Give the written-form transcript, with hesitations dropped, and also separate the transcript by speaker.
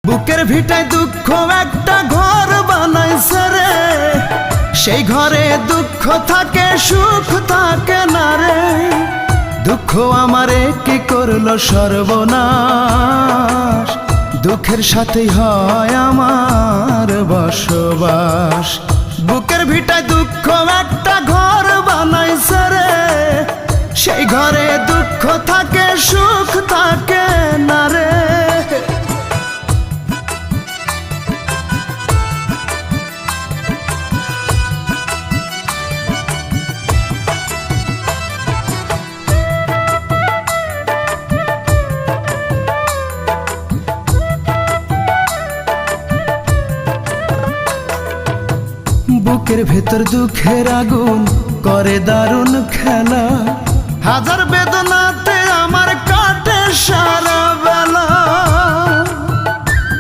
Speaker 1: বুকের ভিটায় দুঃখ একটা ঘর বানাইছে রে, সেই ঘরে দুঃখ থাকে সুখ থাকে না রে। দুঃখ আমারে কি করলো সর্বনাশ, দুঃখের সাথেই হয় আমার বসবাস। বুকের ভিটায় দুঃখ একটা ঘর বানাইছে রে, সেই ঘরে দুঃখ থাকে সুখ থাকে না রে। বুকের ভেতর দুঃখের আগুন করে দারুণ খেলা, হাজার বেদনাতে আমার কাটে সারা বেলা।